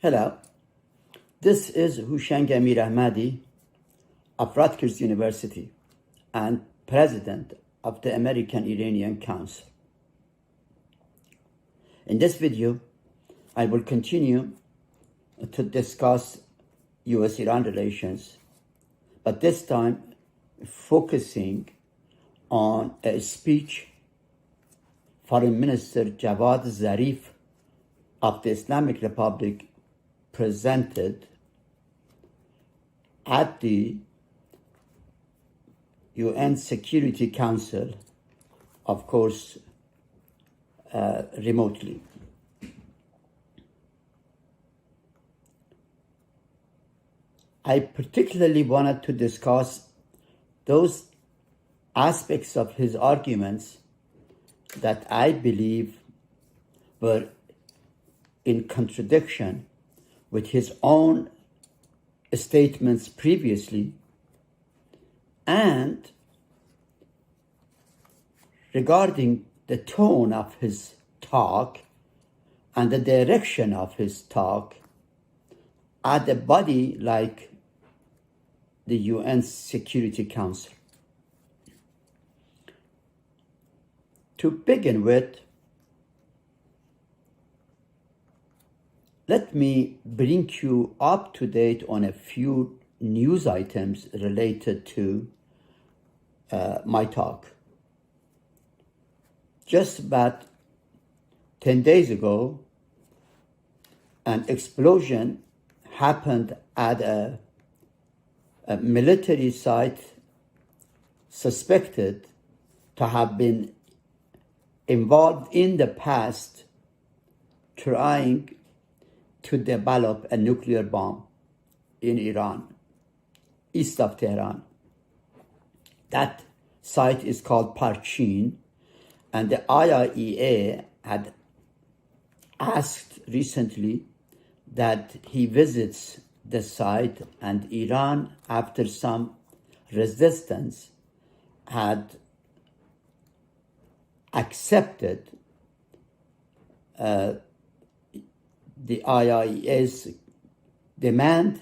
Hello, this is Hushain Amir Ahmadi of Rutgers University and President of the American Iranian Council. In this video, I will continue to discuss US-Iran relations, but this time focusing on a speech Foreign Minister Javad Zarif of the Islamic Republic presented at the UN Security Council, of course, remotely. I particularly wanted to discuss those aspects of his arguments that I believe were in contradiction with his own statements previously, and regarding the tone of his talk and the direction of his talk at a body like the UN Security Council. To begin with, let me bring you up to date on a few news items related to my talk. Just about 10 days ago, an explosion happened at a military site suspected to have been involved in the past trying to develop a nuclear bomb in Iran, east of Tehran. That site is called Parchin, and the IAEA had asked recently that he visits the site, and Iran, after some resistance, had accepted the IAEA's demand,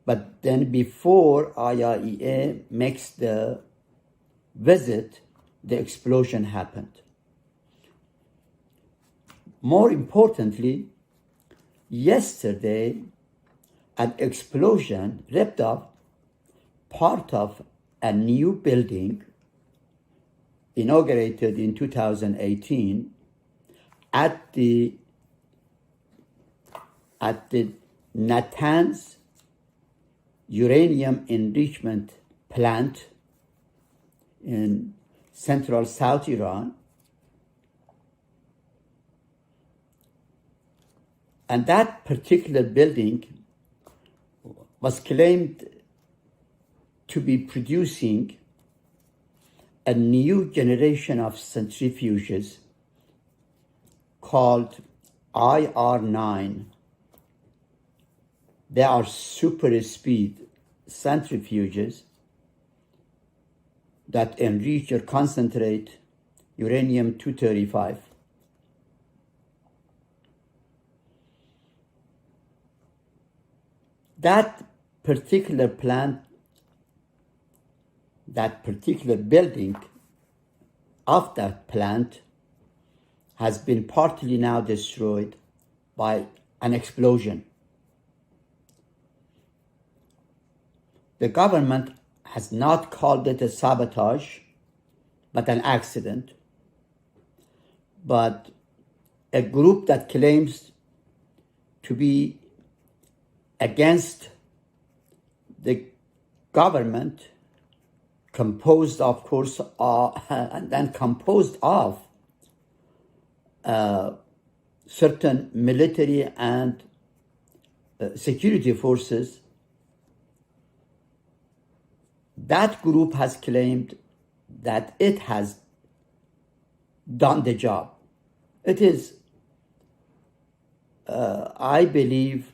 but then before IAEA makes the visit, the explosion happened. More importantly, yesterday, an explosion ripped up part of a new building inaugurated in 2018 at the Natanz uranium enrichment plant in central South Iran. And that particular building was claimed to be producing a new generation of centrifuges called IR9. They are super speed centrifuges that enrich or concentrate uranium-235. That particular plant, that particular building of that plant has been partly now destroyed by an explosion. The government has not called it a sabotage, but an accident. But a group that claims to be against the government, composed, of course, and then composed of certain military and security forces, that group has claimed that it has done the job. It is, I believe,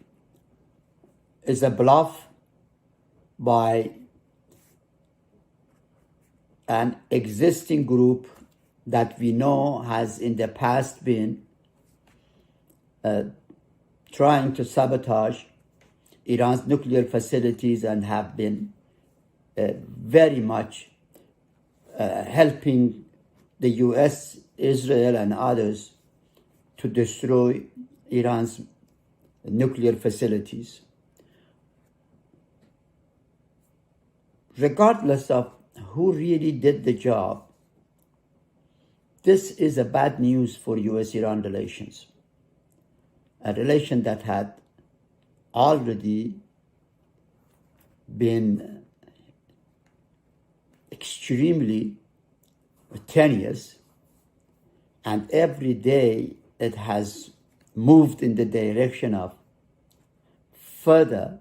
is a bluff by an existing group that we know has in the past been trying to sabotage Iran's nuclear facilities and have been very much helping the US, Israel, and others to destroy Iran's nuclear facilities. Regardless of who really did the job, this is a bad news for US-Iran relations, a relation that had already been extremely tenuous, and every day it has moved in the direction of further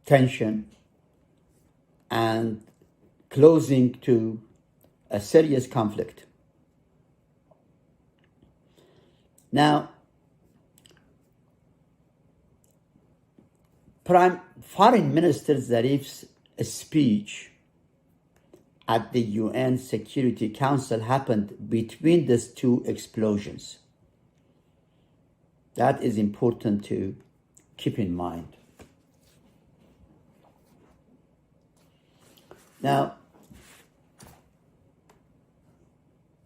tension and closing to a serious conflict. Now, Foreign Minister Zarif's speech at the UN Security Council happened between these two explosions. That is important to keep in mind. Now,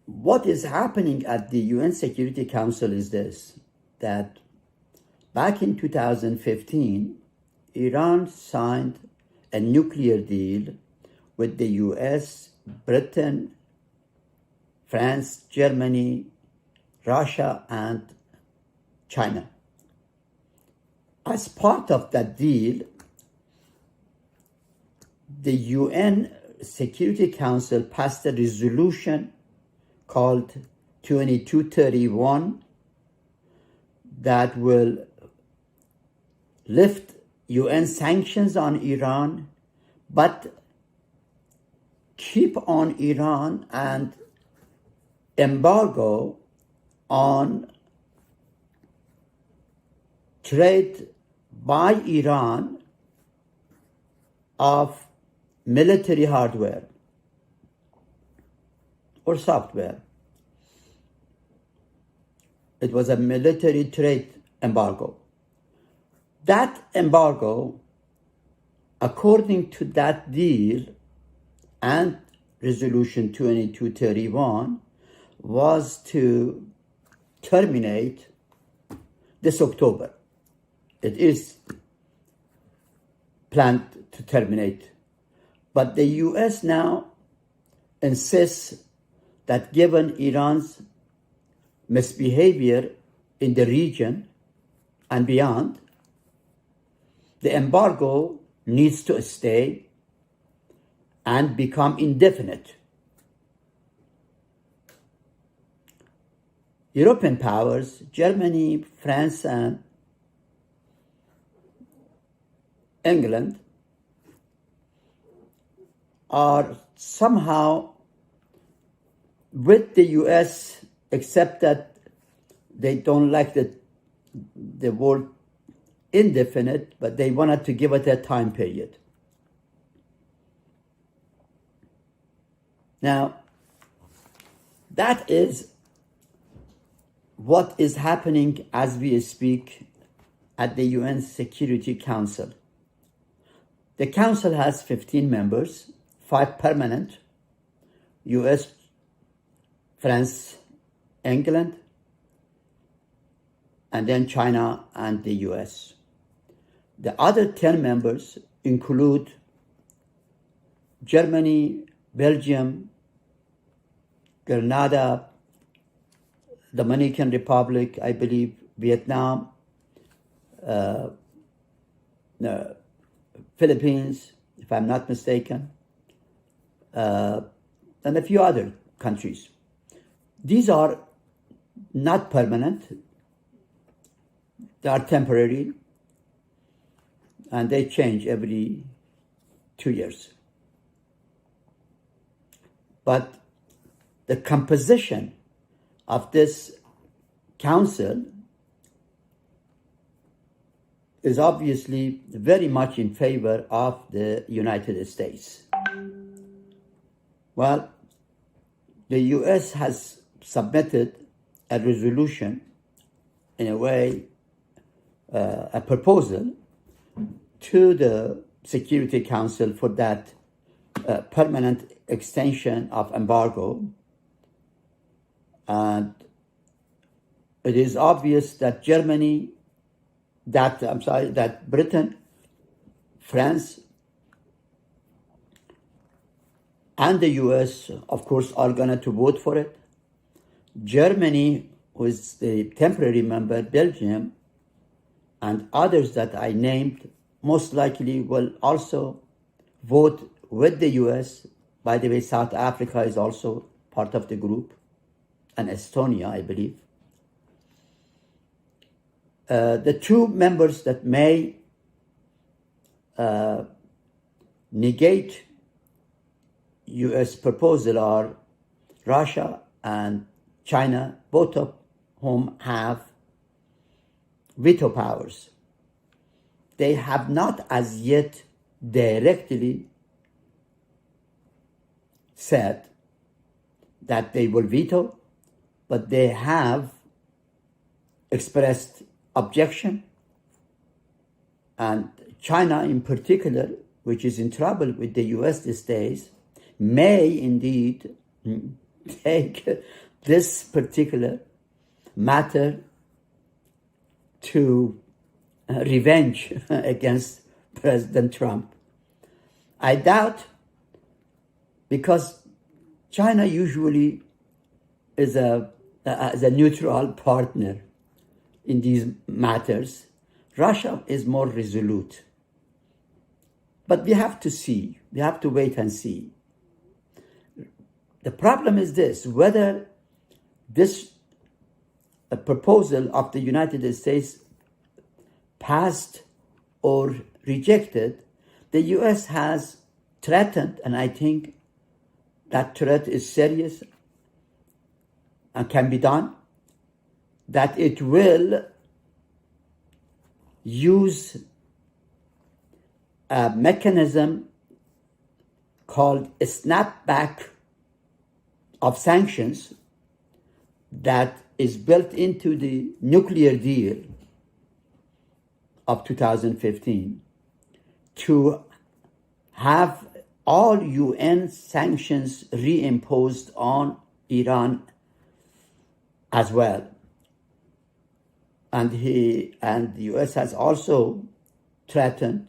what is happening at the UN Security Council is this, that back in 2015, Iran signed a nuclear deal with the US, Britain, France, Germany, Russia, and China. As part of that deal, the UN Security Council passed a resolution called 2231 that will lift UN sanctions on Iran, but keep on Iran and embargo on trade by Iran of military hardware or software. It was a military trade embargo. That embargo, according to that deal and Resolution 2231, was to terminate this October. It is planned to terminate. But the US now insists that given Iran's misbehavior in the region and beyond, the embargo needs to stay and become indefinite. European powers, Germany, France, and England, are somehow with the US, except that they don't like the word indefinite, but they wanted to give it a time period. Now, that is what is happening as we speak at the UN Security Council. The Council has 15 members, 5 permanent, US, France, England, and then China and the US. The other 10 members include Germany, Belgium, Grenada, Dominican Republic, I believe, Vietnam, Philippines, if I'm not mistaken, and a few other countries. These are not permanent. They are temporary, and they change every 2 years. But the composition of this council is obviously very much in favor of the United States. Well, the US has submitted a resolution in a way, a proposal to the Security Council for that permanent extension of embargo. And it is obvious that that Britain, France, and the US, of course, are going to vote for it. Germany, who is the temporary member, Belgium, and others that I named, most likely will also vote with the US. By the way, South Africa is also part of the group, and Estonia, I believe. The two members that may negate US proposal are Russia and China, both of whom have veto powers. They have not as yet directly said that they will veto, but they have expressed objection. And China in particular, which is in trouble with the US these days, may indeed take this particular matter to revenge against President Trump. I doubt, because China usually is a neutral partner in these matters. Russia is more resolute. But we have to see. We have to wait and see. The problem is this: whether this proposal of the United States passed or rejected, the US has threatened, and I think that threat is serious and can be done, that it will use a mechanism called a snapback of sanctions that is built into the nuclear deal of 2015 to have all UN sanctions reimposed on Iran as well. And the US has also threatened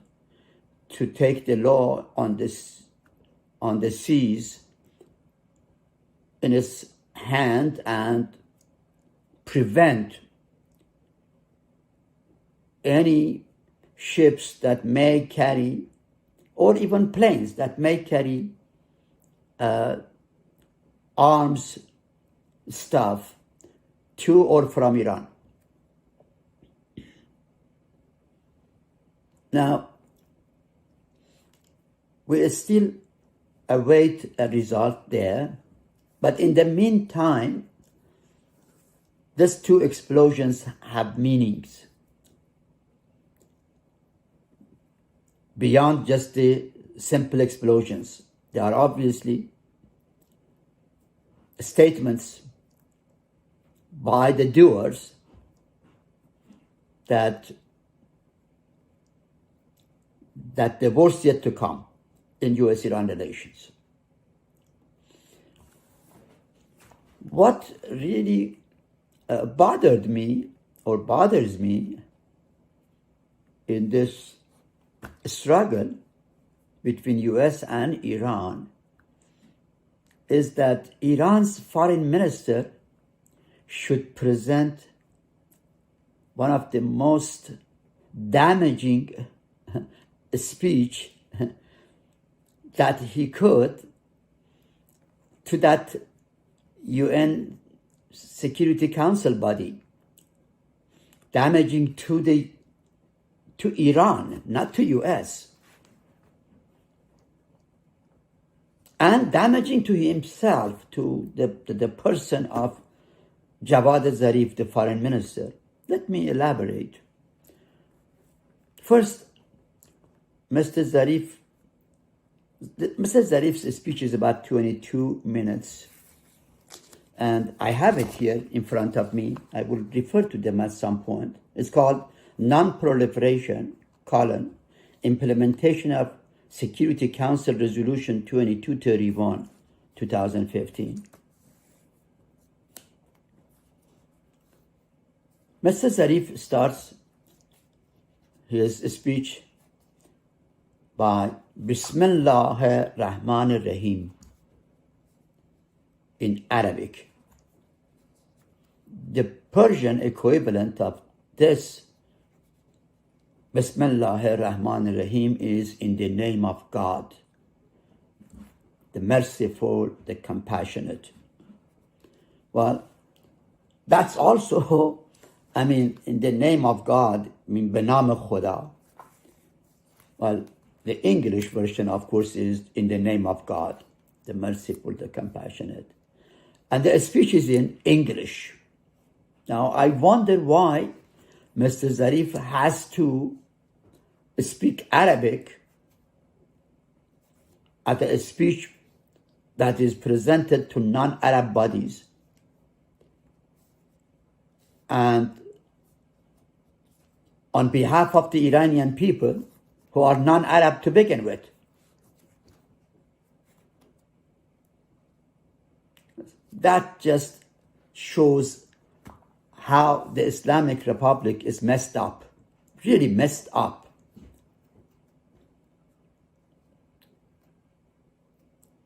to take the law on the seas in its hand and prevent any ships that may carry, or even planes that may carry arms stuff to or from Iran. Now, we still await a result there, but in the meantime, these two explosions have meanings beyond just the simple explosions. They are obviously statements by the doers that the worst yet to come in US-Iran relations. What really bothers me in this struggle between US and Iran is that Iran's foreign minister should present one of the most damaging speech that he could to that UN Security Council body, damaging to Iran, not to US, and damaging to himself, to the person of Javad Zarif, the foreign minister. Let me elaborate. First, Mr. Zarif's speech is about 22 minutes, and I have it here in front of me. I will refer to them at some point. It's called Non-Proliferation, Implementation of Security Council Resolution 2231, 2015. Mr. Zarif starts his speech by Bismillah Rahman Rahim in Arabic. The Persian equivalent of this Bismillah Rahman Rahim is in the name of God, the merciful, the compassionate. Well, that's also, in the name of God, Benam Khuda. Well, the English version, of course, is in the name of God, the merciful, the compassionate. And the speech is in English. Now, I wonder why Mr. Zarif has to speak Arabic at a speech that is presented to non-Arab bodies. And on behalf of the Iranian people who are non-Arab to begin with. That just shows how the Islamic Republic is messed up, really messed up.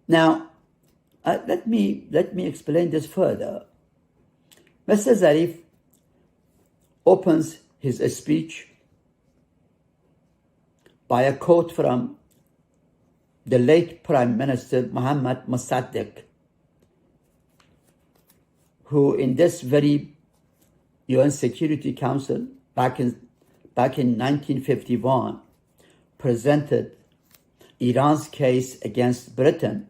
Now, let me explain this further. Mr. Zarif opens his speech by a quote from the late Prime Minister Mohammad Mossadegh, who in this very UN Security Council back in 1951 presented Iran's case against Britain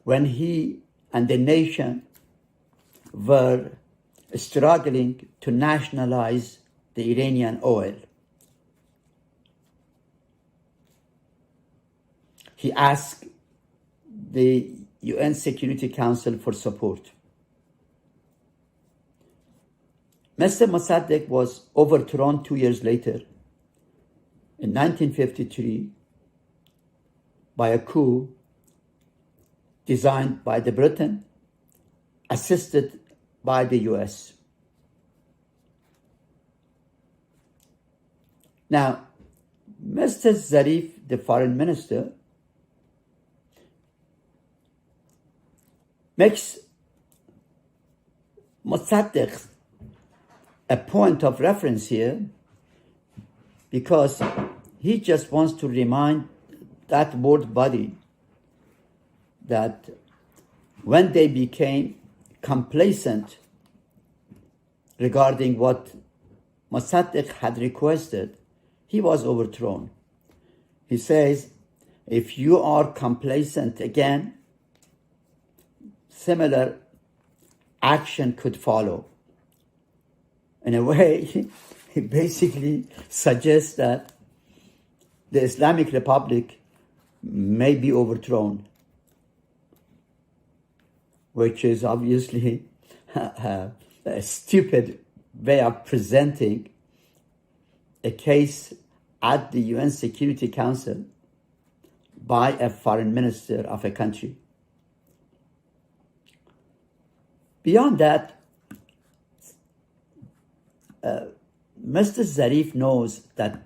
when he and the nation were struggling to nationalize the Iranian oil. He asked the UN Security Council for support. Mr. Mossadegh was overthrown 2 years later, in 1953, by a coup designed by the Britain, assisted by the US. Now, Mr. Zarif, the foreign minister, makes Mossadegh a point of reference here because he just wants to remind that world body that when they became complacent regarding what Mossadegh had requested, he was overthrown. He says, if you are complacent again, similar action could follow. In a way, he basically suggests that the Islamic Republic may be overthrown, which is obviously a stupid way of presenting a case at the UN Security Council by a foreign minister of a country. Beyond that, Mr. Zarif knows that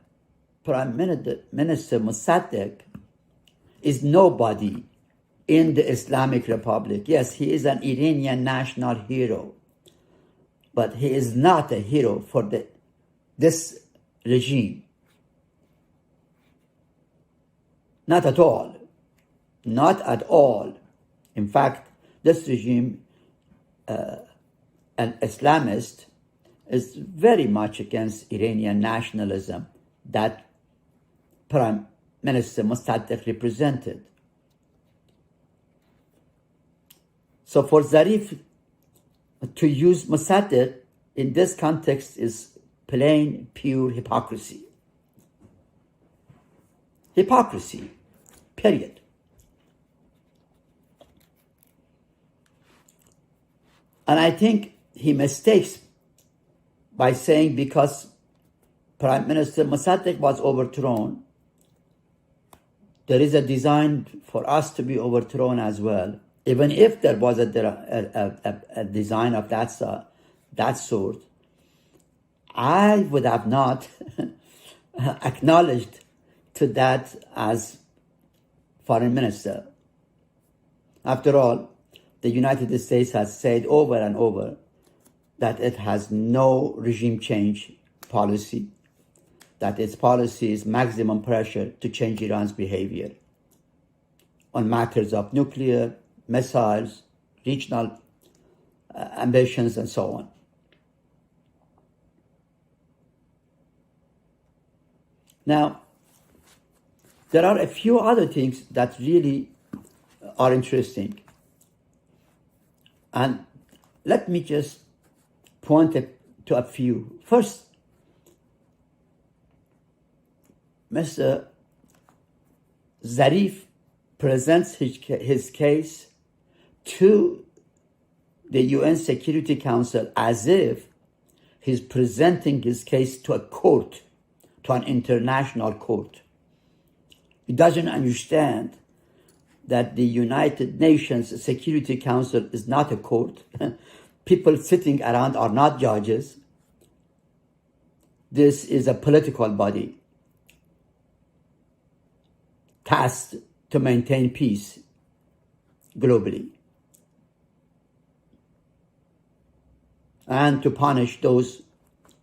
Prime Minister Mossadegh is nobody in the Islamic Republic. Yes, he is an Iranian national hero, but he is not a hero for this regime. Not at all. Not at all. In fact, this regime, an Islamist, is very much against Iranian nationalism that Prime Minister Mossadegh represented. So for Zarif to use Mossadegh in this context is plain, pure hypocrisy. Hypocrisy, period. And I think he mistakes by saying because Prime Minister Mossadegh was overthrown, there is a design for us to be overthrown as well. Even if there was a design of that sort, I would have not acknowledged to that as foreign minister. After all, the United States has said over and over that it has no regime change policy, that its policy is maximum pressure to change Iran's behavior on matters of nuclear, missiles, regional ambitions, and so on. Now, there are a few other things that really are interesting. And let me just point to a few. First, Mr. Zarif presents his case to the UN Security Council as if he's presenting his case to a court, to an international court. He doesn't understand that the United Nations Security Council is not a court. People sitting around are not judges. This is a political body tasked to maintain peace globally and to punish those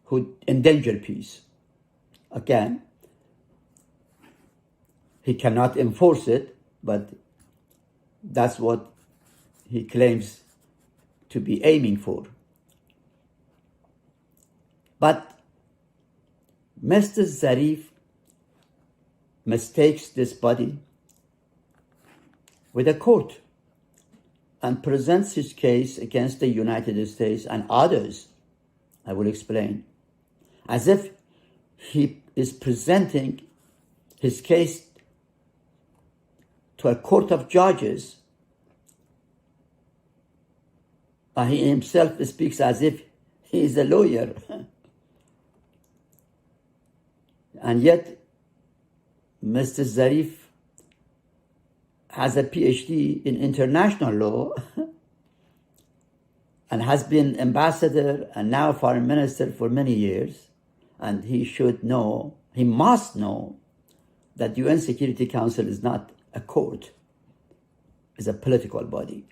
who endanger peace. Again, he cannot enforce it, but that's what he claims to be aiming for. But Mr. Zarif mistakes this body with a court and presents his case against the United States and others, I will explain, as if he is presenting his case to a court of judges. He himself speaks as if he is a lawyer. And yet, Mr. Zarif has a PhD in international law and has been ambassador and now foreign minister for many years. And he should know, he must know, that the UN Security Council is not a court, it's a political body.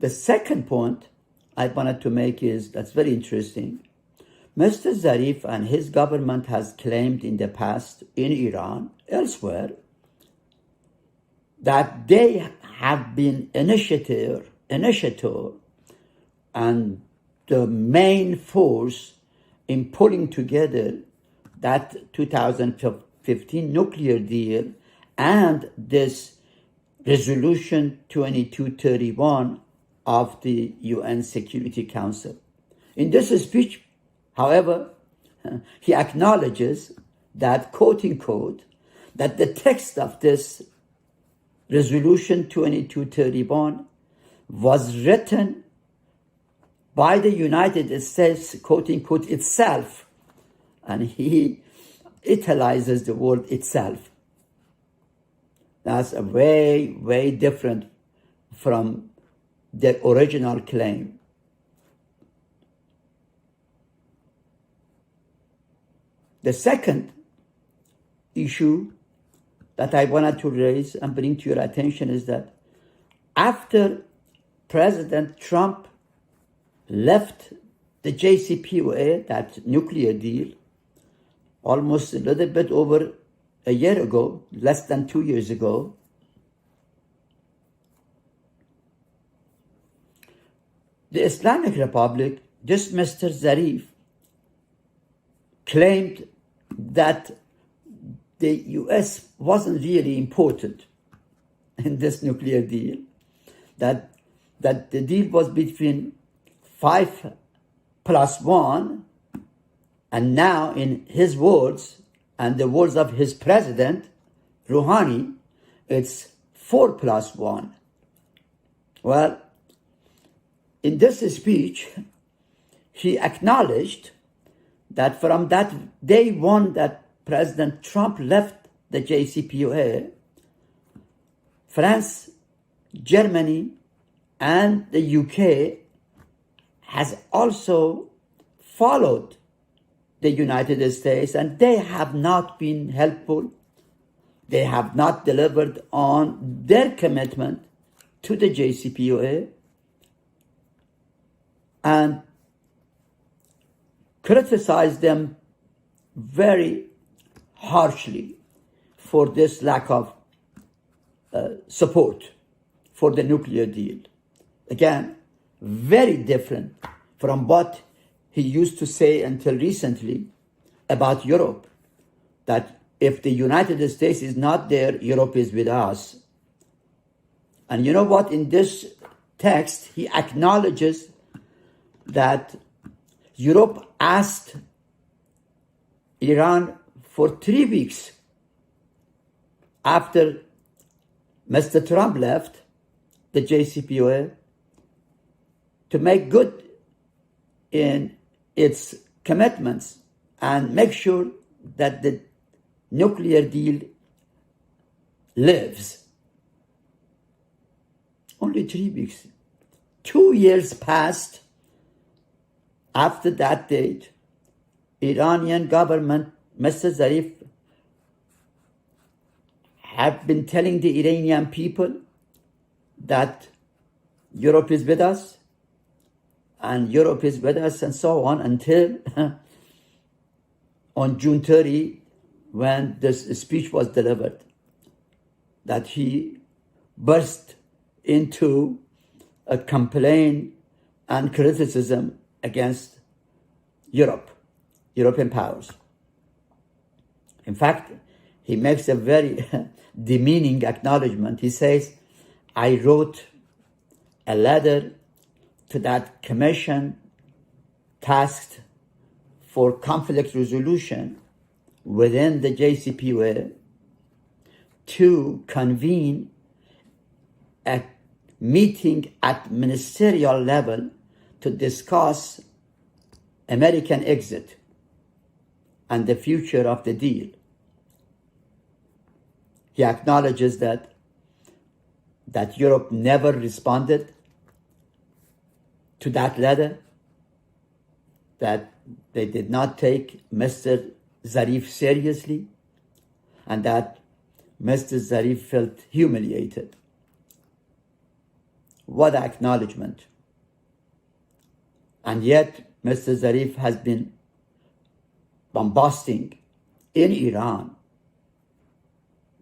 The second point I wanted to make is, that's very interesting. Mr. Zarif and his government has claimed in the past in Iran, elsewhere, that they have been initiator and the main force in pulling together that 2015 nuclear deal and this resolution 2231 of the UN Security Council. In this speech, however, he acknowledges that, quote unquote, that the text of this resolution 2231 was written by the United States, quote unquote, itself. And he italicizes the word itself. That's a way, way different from the original claim. The second issue that I wanted to raise and bring to your attention is that after President Trump left the JCPOA, that nuclear deal, almost a little bit over a year ago, less than 2 years ago, the Islamic Republic, this Mr. Zarif, claimed that the US wasn't really important in this nuclear deal, that the deal was between 5+1, and now in his words and the words of his president, Rouhani, it's 4+1. Well, in this speech, he acknowledged that from that day one that President Trump left the JCPOA, France, Germany, and the UK has also followed the United States, and they have not been helpful. They have not delivered on their commitment to the JCPOA, and criticized them very harshly for this lack of support for the nuclear deal. Again, very different from what he used to say until recently about Europe, that if the United States is not there, Europe is with us. And you know what? In this text, he acknowledges that Europe asked Iran for 3 weeks after Mr. Trump left the JCPOA to make good in its commitments and make sure that the nuclear deal lives. Only 3 weeks. 2 years passed after that date. Iranian government, Mr. Zarif, have been telling the Iranian people that Europe is with us, and Europe is with us, and so on, until on June 30, when this speech was delivered, that he burst into a complaint and criticism against Europe, European powers. In fact, he makes a very demeaning acknowledgement. He says, I wrote a letter to that commission tasked for conflict resolution within the JCPOA to convene a meeting at ministerial level to discuss American exit and the future of the deal. He acknowledges that Europe never responded to that letter, that they did not take Mr. Zarif seriously, and that Mr. Zarif felt humiliated. What an acknowledgement. And yet, Mr. Zarif has been bombasting in Iran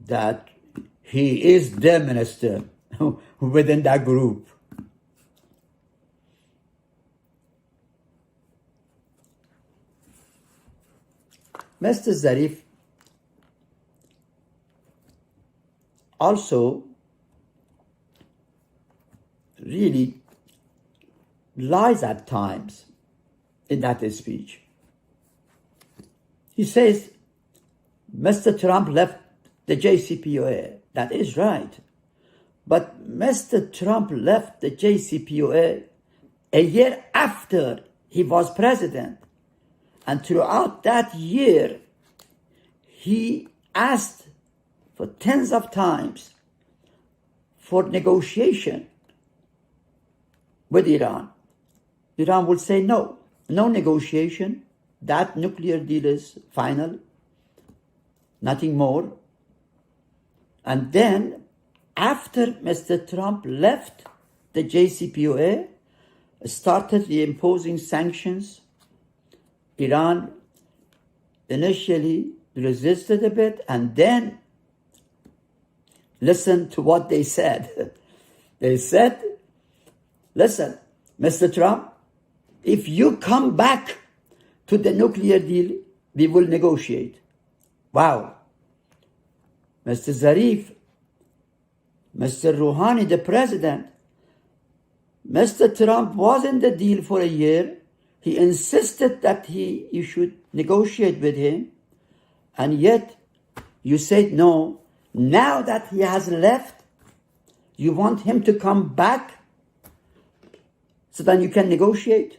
that he is the minister within that group. Mr. Zarif also really lies at times in that speech. He says, Mr. Trump left the JCPOA. That is right. But Mr. Trump left the JCPOA a year after he was president. And throughout that year, he asked for tens of times for negotiation with Iran. Iran would say no, no negotiation. That nuclear deal is final, nothing more. And then, after Mr. Trump left the JCPOA, started the imposing sanctions, Iran initially resisted a bit, and then listen to what they said. They said, listen, Mr. Trump, if you come back to the nuclear deal, we will negotiate. Wow. Mr. Zarif, Mr. Rouhani, the president, Mr. Trump was in the deal for a year. He insisted that you should negotiate with him. And yet, you said no. Now that he has left, you want him to come back So then you can negotiate.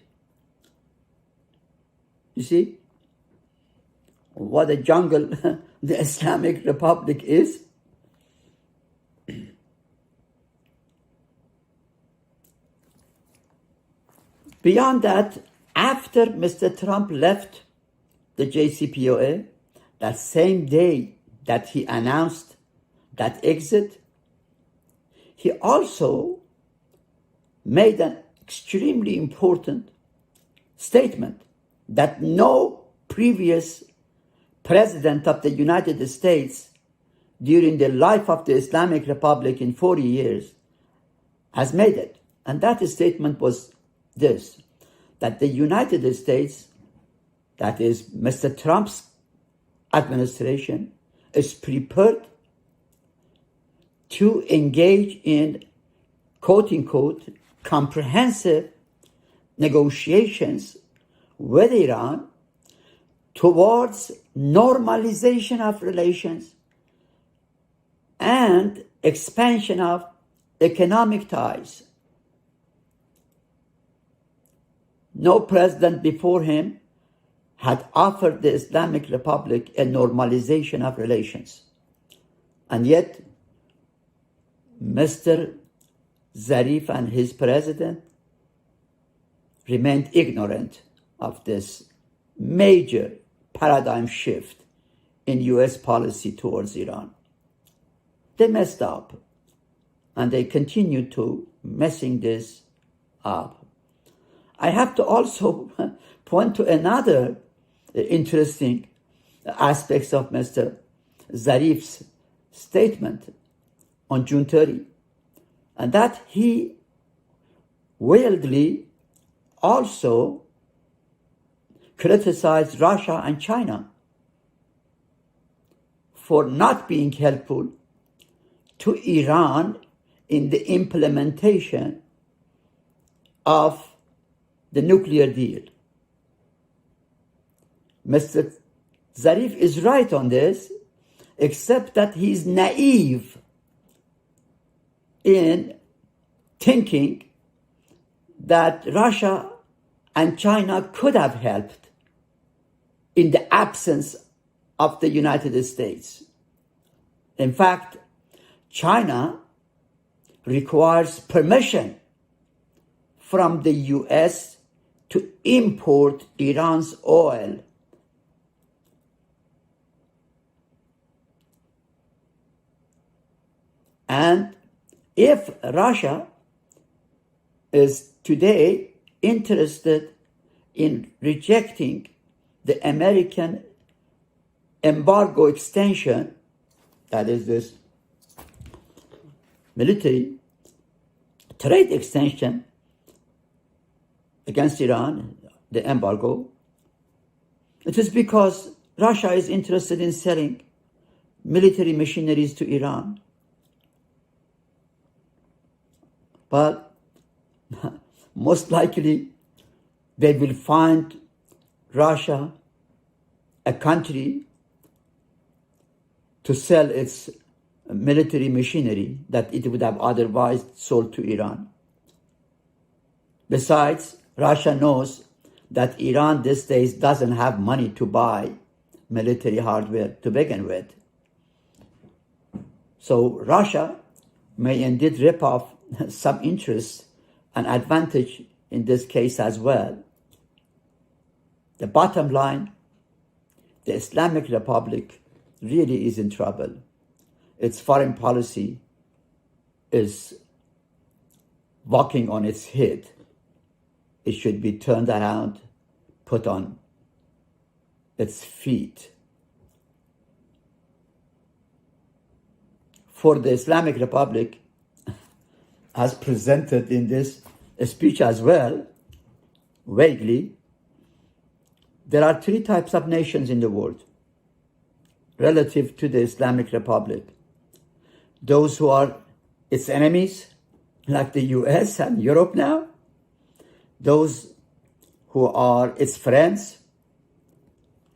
You see what a jungle the Islamic Republic is? Beyond that, after Mr. Trump left the JCPOA, that same day that he announced that exit, he also made an extremely important statement that no previous president of the United States during the life of the Islamic Republic in 40 years has made it. And that statement was this, that the United States, that is Mr. Trump's administration, is prepared to engage in quote-unquote comprehensive negotiations with Iran towards normalization of relations and expansion of economic ties. No president before him had offered the Islamic Republic a normalization of relations. And yet, Mr. Zarif and his president remained ignorant of this major paradigm shift in US policy towards Iran. They messed up, and they continue to messing this up. I have to also point to another interesting aspects of Mr. Zarif's statement on June 30, and that he wildly also criticized Russia and China for not being helpful to Iran in the implementation of the nuclear deal. Mr. Zarif is right on this, except that he's naive in thinking that Russia and China could have helped in the absence of the United States. In fact, China requires permission from the US to import Iran's oil. And if Russia is today interested in rejecting the American embargo extension, that is this military trade extension against Iran, the embargo, it is because Russia is interested in selling military machineries to Iran. But most likely they will find Russia a country to sell its military machinery that it would have otherwise sold to Iran. Besides, Russia knows that Iran these days doesn't have money to buy military hardware to begin with. So Russia may indeed rip off some interest and advantage in this case as well. The bottom line, the Islamic Republic really is in trouble. Its foreign policy is walking on its head. It should be turned around, put on its feet. For the Islamic Republic, as presented in this speech as well, vaguely, there are three types of nations in the world relative to the Islamic Republic. Those who are its enemies, like the US and Europe now. Those who are its friends,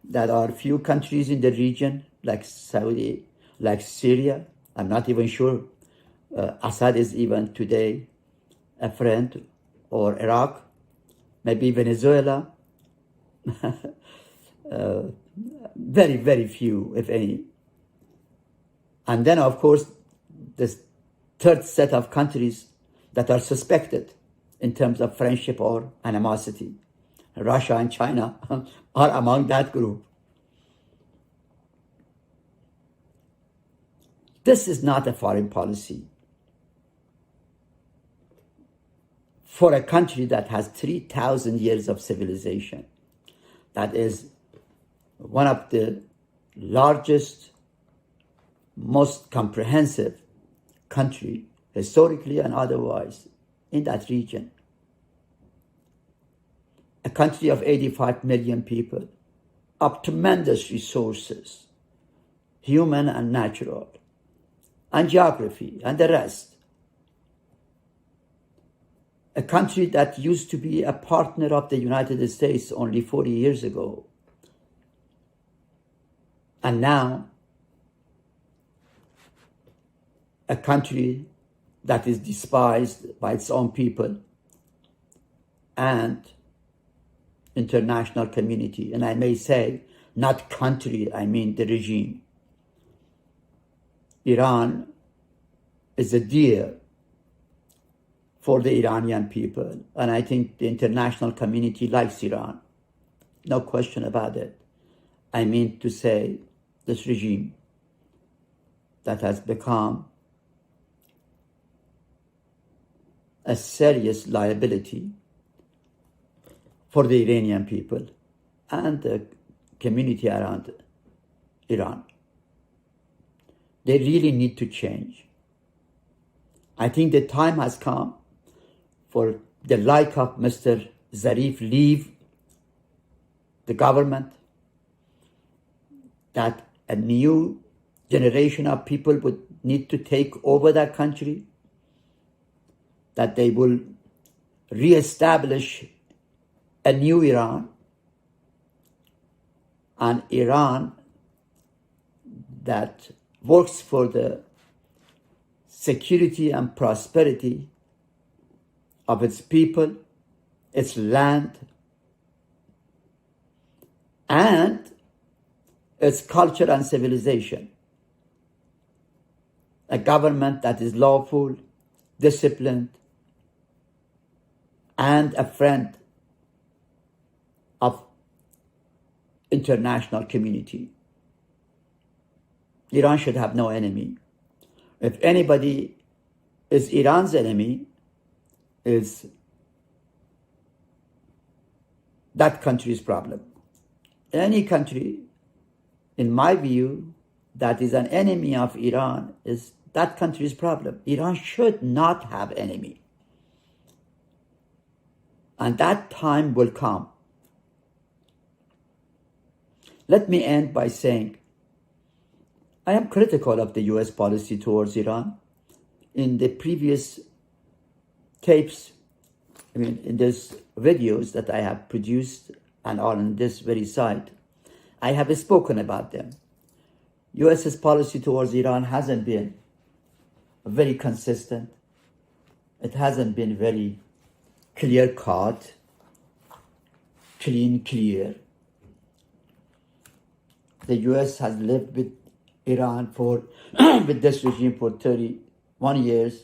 that are few countries in the region, like Saudi, like Syria. I'm not even sure Assad is even today a friend or Iraq, maybe Venezuela. Very, very few, if any. And then, of course, this third set of countries that are suspected in terms of friendship or animosity. Russia and China are among that group. This is not a foreign policy for a country that has 3,000 years of civilization, that is one of the largest, most comprehensive country, historically and otherwise, in that region. A country of 85 million people, of tremendous resources, human and natural, and geography, and the rest. A country that used to be a partner of the United States only 40 years ago. And now, a country that is despised by its own people and international community. And I may say, not country, I mean the regime. Iran is a dear for the Iranian people. And I think the international community likes Iran. No question about it. I mean to say, this regime that has become a serious liability for the Iranian people and the community around Iran. They really need to change. I think the time has come for the like of Mr. Zarif leave the government, that a new generation of people would need to take over that country, that they will reestablish a new Iran, an Iran that works for the security and prosperity of its people, its land, and its culture and civilization. A government that is lawful, disciplined, and a friend of international community. Iran should have no enemy. If anybody is Iran's enemy, is that country's problem. Any country, in my view, that is an enemy of Iran is that country's problem. Iran should not have enemy. And that time will come. Let me end by saying, I am critical of the US policy towards Iran. In the previous tapes, in these videos that I have produced and on this very site, I have spoken about them. US's policy towards Iran hasn't been very consistent. It hasn't been very clear-cut, clear. The US has lived with Iran with this regime for 31 years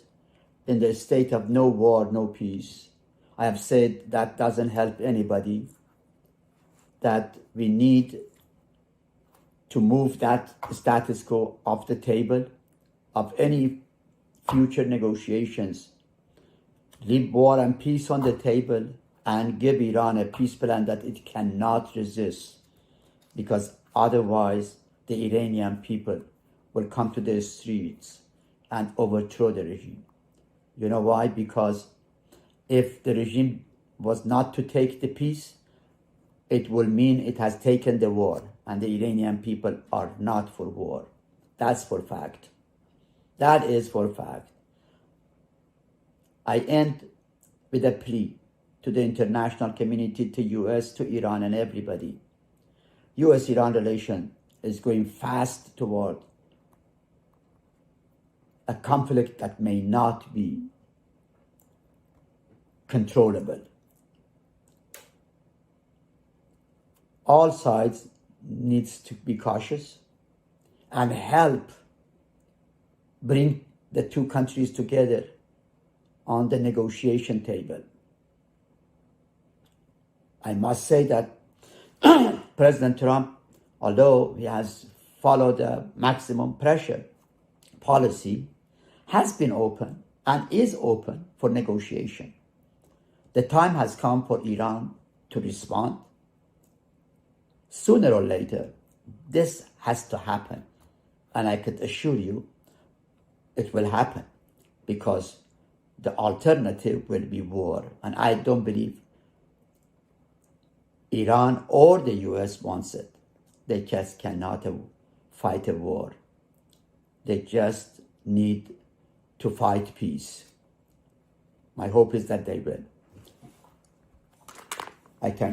in the state of no war, no peace. I have said that doesn't help anybody, that we need to move that status quo off the table of any future negotiations. Leave war and peace on the table and give Iran a peace plan that it cannot resist, because otherwise the Iranian people will come to the streets and overthrow the regime. You know why? Because if the regime was not to take the peace, it will mean it has taken the war, and the Iranian people are not for war. That's for fact. That is for fact. I end with a plea to the international community, to US, to Iran, and everybody. US-Iran relation is going fast toward a conflict that may not be controllable. All sides needs to be cautious and help bring the two countries together on the negotiation table. I must say that President Trump, although he has followed a maximum pressure policy, has been open and is open for negotiation. The time has come for Iran to respond. Sooner or later, this has to happen. And I could assure you it will happen, because the alternative will be war. And I don't believe Iran or the US wants it. They just cannot fight a war. They just need to fight peace. My hope is that they will. I thank you.